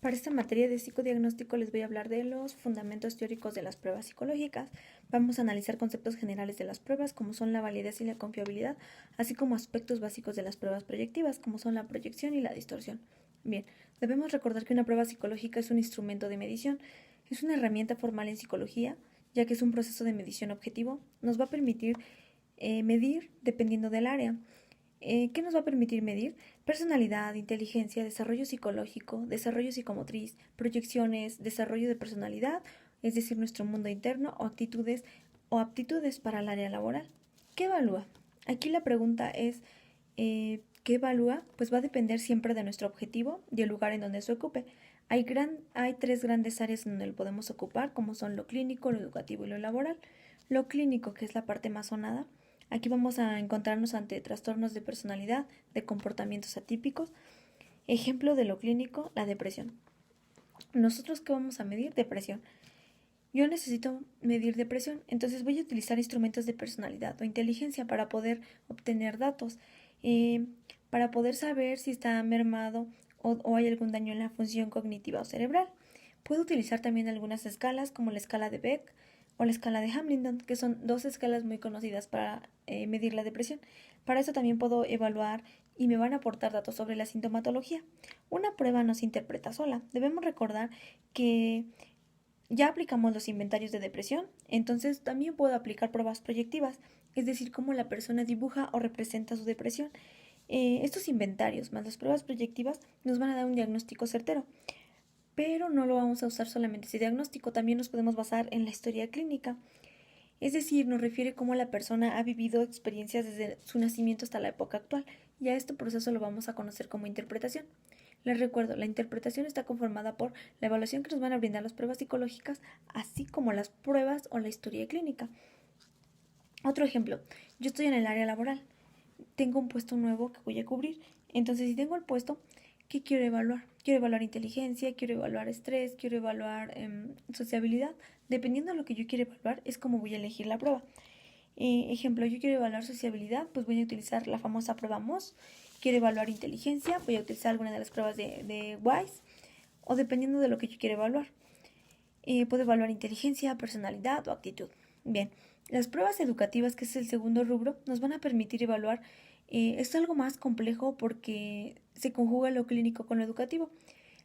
Para esta materia de psicodiagnóstico les voy a hablar de los fundamentos teóricos de las pruebas psicológicas. Vamos a analizar conceptos generales de las pruebas, como son la validez y la confiabilidad, así como aspectos básicos de las pruebas proyectivas, como son la proyección y la distorsión. Bien, debemos recordar que una prueba psicológica es un instrumento de medición. Es una herramienta formal en psicología, ya que es un proceso de medición objetivo. Nos va a permitir medir dependiendo del área. ¿Qué nos va a permitir medir? Personalidad, inteligencia, desarrollo psicológico, desarrollo psicomotriz, proyecciones, desarrollo de personalidad, es decir, nuestro mundo interno, o aptitudes para el área laboral. ¿Qué evalúa? Aquí la pregunta es, ¿qué evalúa? Pues va a depender siempre de nuestro objetivo y el lugar en donde se ocupe. Hay tres grandes áreas en donde lo podemos ocupar, como son lo clínico, lo educativo y lo laboral. Lo clínico, que es la parte más sonada. Aquí vamos a encontrarnos ante trastornos de personalidad, de comportamientos atípicos. Ejemplo de lo clínico, la depresión. ¿Nosotros qué vamos a medir? Depresión. Yo necesito medir depresión, entonces voy a utilizar instrumentos de personalidad o inteligencia para poder obtener datos, para poder saber si está mermado o hay algún daño en la función cognitiva o cerebral. Puedo utilizar también algunas escalas como la escala de Beck o la escala de Hamilton, que son dos escalas muy conocidas para medir la depresión. Para eso también puedo evaluar y me van a aportar datos sobre la sintomatología. Una prueba no se interpreta sola. Debemos recordar que ya aplicamos los inventarios de depresión, entonces también puedo aplicar pruebas proyectivas, es decir, cómo la persona dibuja o representa su depresión. Estos inventarios más las pruebas proyectivas nos van a dar un diagnóstico certero, pero no lo vamos a usar solamente ese diagnóstico, también nos podemos basar en la historia clínica. Es decir, nos refiere cómo la persona ha vivido experiencias desde su nacimiento hasta la época actual, y a este proceso lo vamos a conocer como interpretación. Les recuerdo, la interpretación está conformada por la evaluación que nos van a brindar las pruebas psicológicas, así como las pruebas o la historia clínica. Otro ejemplo, yo estoy en el área laboral, tengo un puesto nuevo que voy a cubrir, entonces si tengo el puesto, ¿qué quiero evaluar? Quiero evaluar inteligencia, quiero evaluar estrés, quiero evaluar sociabilidad. Dependiendo de lo que yo quiero evaluar, es como voy a elegir la prueba. Ejemplo, yo quiero evaluar sociabilidad, pues voy a utilizar la famosa prueba MOS. Quiero evaluar inteligencia, voy a utilizar alguna de las pruebas de WISE, o dependiendo de lo que yo quiera evaluar. Puedo evaluar inteligencia, personalidad o actitud. Bien, las pruebas educativas, que es el segundo rubro, nos van a permitir evaluar. Es algo más complejo porque se conjuga lo clínico con lo educativo.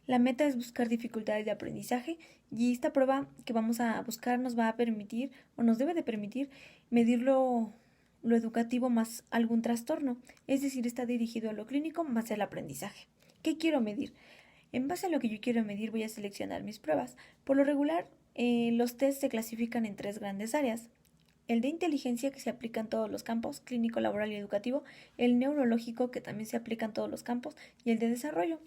La meta es buscar dificultades de aprendizaje y esta prueba que vamos a buscar nos va a permitir o nos debe de permitir medir lo educativo más algún trastorno, es decir, está dirigido a lo clínico más el aprendizaje. ¿Qué quiero medir? En base a lo que yo quiero medir voy a seleccionar mis pruebas. Por lo regular, los tests se clasifican en tres grandes áreas. El de inteligencia, que se aplica en todos los campos, clínico, laboral y educativo, el neurológico, que también se aplica en todos los campos, y el de desarrollo.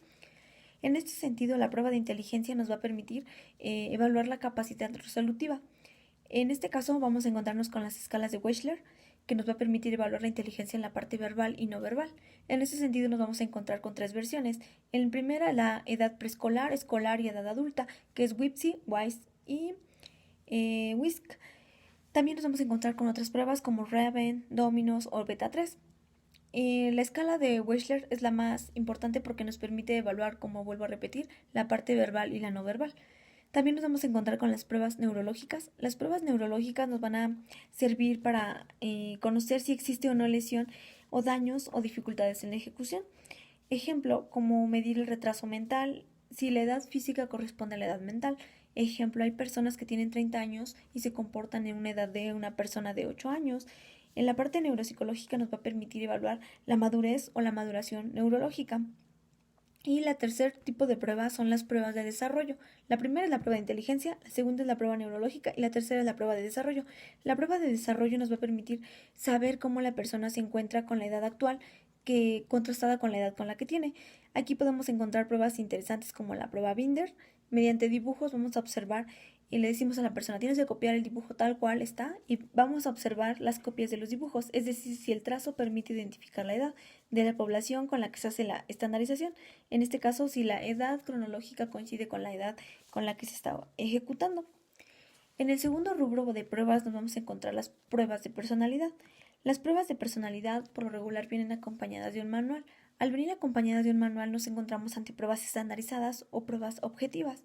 En este sentido, la prueba de inteligencia nos va a permitir evaluar la capacidad resolutiva. En este caso, vamos a encontrarnos con las escalas de Wechsler, que nos va a permitir evaluar la inteligencia en la parte verbal y no verbal. En este sentido, nos vamos a encontrar con tres versiones. En primera, la edad preescolar, escolar y edad adulta, que es WIPSI, WISE y WISC. También nos vamos a encontrar con otras pruebas como Raven, Dominos o Beta 3. La escala de Wechsler es la más importante porque nos permite evaluar, como vuelvo a repetir, la parte verbal y la no verbal. También nos vamos a encontrar con las pruebas neurológicas. Las pruebas neurológicas nos van a servir para conocer si existe o no lesión o daños o dificultades en la ejecución. Ejemplo, como medir el retraso mental, si la edad física corresponde a la edad mental. Ejemplo, hay personas que tienen 30 años y se comportan en una edad de una persona de 8 años. En la parte neuropsicológica nos va a permitir evaluar la madurez o la maduración neurológica. Y la tercer tipo de pruebas son las pruebas de desarrollo. La primera es la prueba de inteligencia, la segunda es la prueba neurológica y la tercera es la prueba de desarrollo. La prueba de desarrollo nos va a permitir saber cómo la persona se encuentra con la edad actual, que contrastada con la edad con la que tiene. Aquí podemos encontrar pruebas interesantes como la prueba Binder. Mediante dibujos vamos a observar y le decimos a la persona, tienes que copiar el dibujo tal cual está y vamos a observar las copias de los dibujos, es decir, si el trazo permite identificar la edad de la población con la que se hace la estandarización. En este caso, si la edad cronológica coincide con la edad con la que se está ejecutando. En el segundo rubro de pruebas nos vamos a encontrar las pruebas de personalidad. Las pruebas de personalidad por lo regular vienen acompañadas de un manual. Al venir acompañadas de un manual nos encontramos ante pruebas estandarizadas o pruebas objetivas.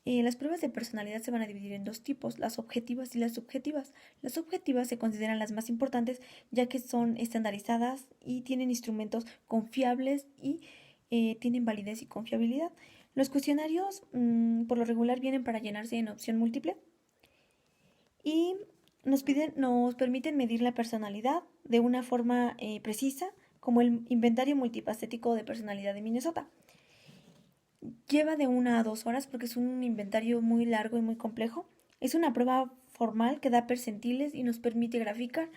Las pruebas de personalidad se van a dividir en dos tipos, las objetivas y las subjetivas. Las objetivas se consideran las más importantes ya que son estandarizadas y tienen instrumentos confiables y tienen validez y confiabilidad. Los cuestionarios por lo regular vienen para llenarse en opción múltiple y nos permiten medir la personalidad de una forma precisa, como el inventario multifacético de personalidad de Minnesota. Lleva de 1 a 2 horas porque es un inventario muy largo y muy complejo. Es una prueba formal que da percentiles y nos permite graficar.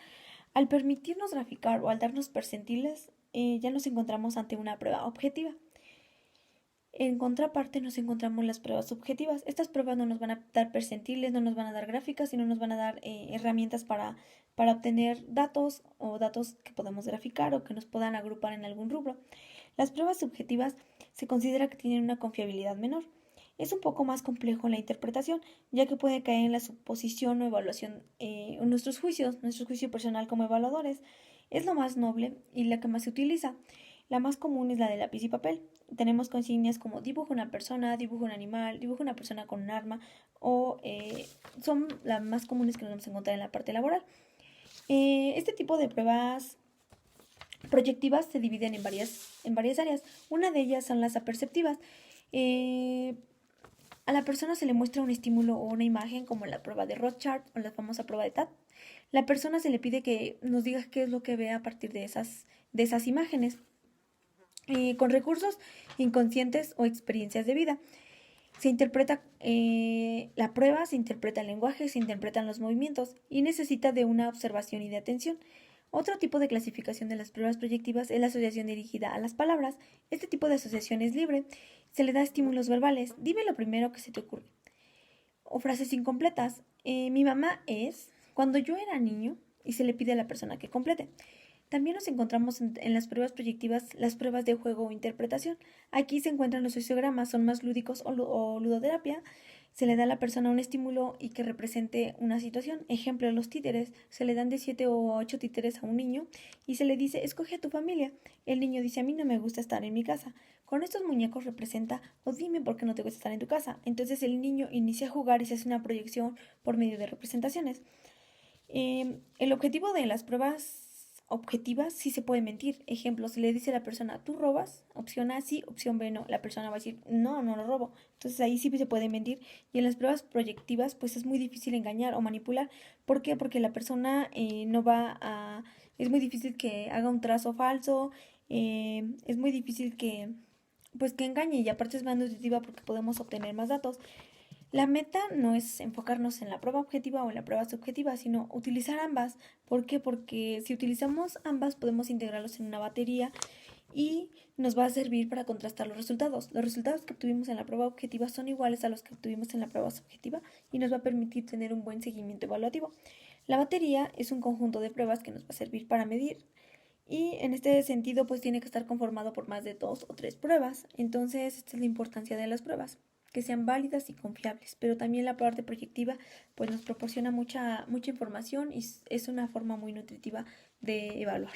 Al permitirnos graficar o al darnos percentiles, ya nos encontramos ante una prueba objetiva. En contraparte nos encontramos las pruebas subjetivas. Estas pruebas no nos van a dar percentiles, no nos van a dar gráficas, sino nos van a dar herramientas para obtener datos o datos que podamos graficar o que nos puedan agrupar en algún rubro. Las pruebas subjetivas se considera que tienen una confiabilidad menor. Es un poco más complejo en la interpretación, ya que puede caer en la suposición o evaluación en nuestro juicio personal como evaluadores. Es lo más noble y la que más se utiliza. La más común es la de lápiz y papel. Tenemos consignas como dibujo una persona, dibujo un animal, dibujo una persona con un arma o son las más comunes que nos vamos a encontrar en la parte laboral. Este tipo de pruebas proyectivas se dividen en varias áreas. Una de ellas son las aperceptivas. A la persona se le muestra un estímulo o una imagen como la prueba de Rothschild o la famosa prueba de TAT. La persona se le pide que nos diga qué es lo que ve a partir de esas imágenes. Con recursos inconscientes o experiencias de vida. Se interpreta la prueba, se interpreta el lenguaje, se interpretan los movimientos y necesita de una observación y de atención. Otro tipo de clasificación de las pruebas proyectivas es la asociación dirigida a las palabras. Este tipo de asociación es libre. Se le da estímulos verbales. Dime lo primero que se te ocurre. O frases incompletas. Mi mamá es cuando yo era niño y se le pide a la persona que complete. También nos encontramos en las pruebas proyectivas las pruebas de juego o interpretación. Aquí se encuentran los sociogramas, son más lúdicos o ludoterapia. Se le da a la persona un estímulo y que represente una situación. Ejemplo, los títeres. Se le dan de 7 o 8 títeres a un niño y se le dice, escoge a tu familia. El niño dice, a mí no me gusta estar en mi casa. Con estos muñecos representa, o dime por qué no te gusta estar en tu casa. Entonces el niño inicia a jugar y se hace una proyección por medio de representaciones. El objetivo de las pruebas objetivas sí se puede mentir. Ejemplo, si le dice a la persona, ¿tú robas? Opción A sí, opción B no. La persona va a decir, no, no lo robo. Entonces ahí sí se puede mentir. Y en las pruebas proyectivas pues es muy difícil engañar o manipular. ¿Por qué? Porque la persona no va a... Es muy difícil que haga un trazo falso. Es muy difícil que engañe y aparte es más nutritiva porque podemos obtener más datos. La meta no es enfocarnos en la prueba objetiva o en la prueba subjetiva, sino utilizar ambas. ¿Por qué? Porque si utilizamos ambas podemos integrarlos en una batería y nos va a servir para contrastar los resultados. Los resultados que obtuvimos en la prueba objetiva son iguales a los que obtuvimos en la prueba subjetiva y nos va a permitir tener un buen seguimiento evaluativo. La batería es un conjunto de pruebas que nos va a servir para medir y en este sentido pues tiene que estar conformado por más de 2 o 3 pruebas. Entonces esta es la importancia de las pruebas, que sean válidas y confiables, pero también la parte proyectiva pues nos proporciona mucha información y es una forma muy nutritiva de evaluar.